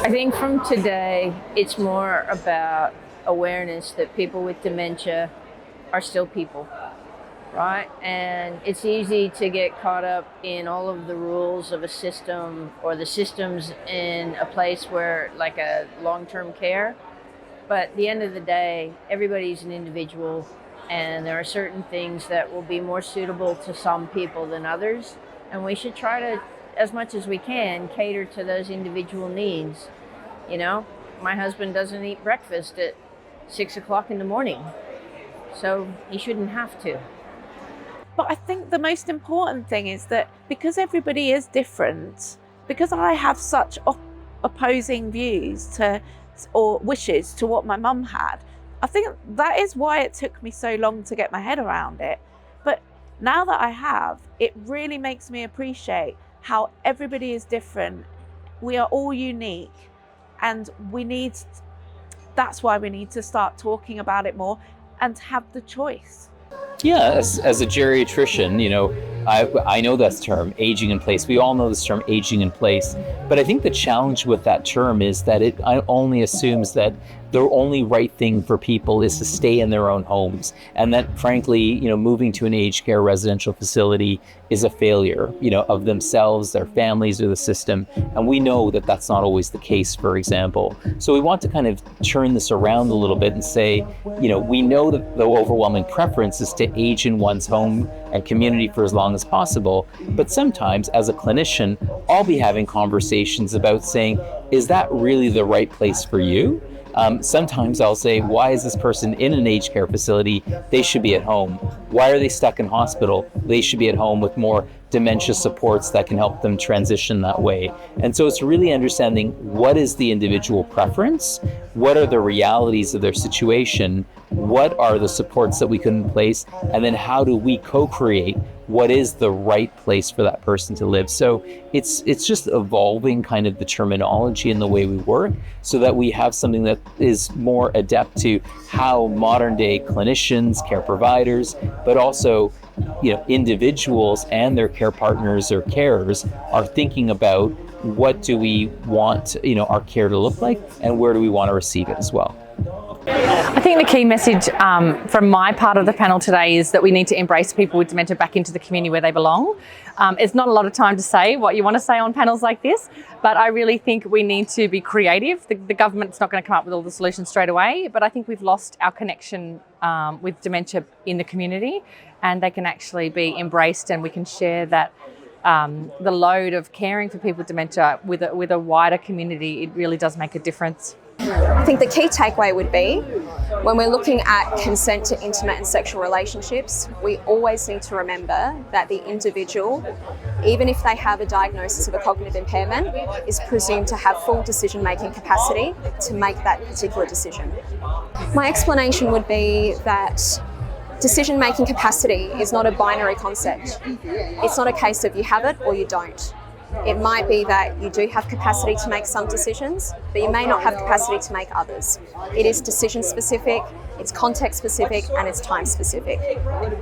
I think from today, it's more about awareness that people with dementia are still people, right? And it's easy to get caught up in all of the rules of a system or the systems in a place where, like a long-term care. But at the end of the day, everybody's an individual, and there are certain things that will be more suitable to some people than others. And we should try to, as much as we can, cater to those individual needs. You know, my husband doesn't eat breakfast at 6 o'clock in the morning, so he shouldn't have to. But I think the most important thing is that because everybody is different, because I have such opposing views to or wishes to what my mum had, I think that is why it took me so long to get my head around it. But now that I have, it really makes me appreciate how everybody is different. We are all unique, and that's why we need to start talking about it more and have the choice. Yeah, as a geriatrician, I know that term, aging in place. We all know this term, aging in place. But I think the challenge with that term is that it only assumes that the only right thing for people is to stay in their own homes. And that, frankly, moving to an aged care residential facility is a failure, of themselves, their families, or the system. And we know that that's not always the case, for example. So we want to kind of turn this around a little bit and say, we know that the overwhelming preference is to age in one's home and community for as long as possible. But sometimes, as a clinician, I'll be having conversations about saying, is that really the right place for you? Sometimes I'll say, why is this person in an aged care facility? They should be at home. Why are they stuck in hospital? They should be at home with more dementia supports that can help them transition that way. And so it's really understanding what is the individual preference, what are the realities of their situation, what are the supports that we can place, and then how do we co-create what is the right place for that person to live. So it's just evolving kind of the terminology and the way we work so that we have something that is more adept to how modern day clinicians, care providers, but also individuals and their care partners or carers are thinking about what do we want our care to look like and where do we want to receive it as well. I think the key message from my part of the panel today is that we need to embrace people with dementia back into the community where they belong. It's not a lot of time to say what you want to say on panels like this, but I really think we need to be creative. The government's not going to come up with all the solutions straight away, but I think we've lost our connection with dementia in the community, and they can actually be embraced, and we can share that the load of caring for people with dementia with a wider community. It really does make a difference. I think the key takeaway would be when we're looking at consent to intimate and sexual relationships, we always need to remember that the individual, even if they have a diagnosis of a cognitive impairment, is presumed to have full decision-making capacity to make that particular decision. My explanation would be that decision-making capacity is not a binary concept. It's not a case of you have it or you don't. It might be that you do have capacity to make some decisions, but you may not have capacity to make others. It is decision specific, it's context specific, and it's time specific.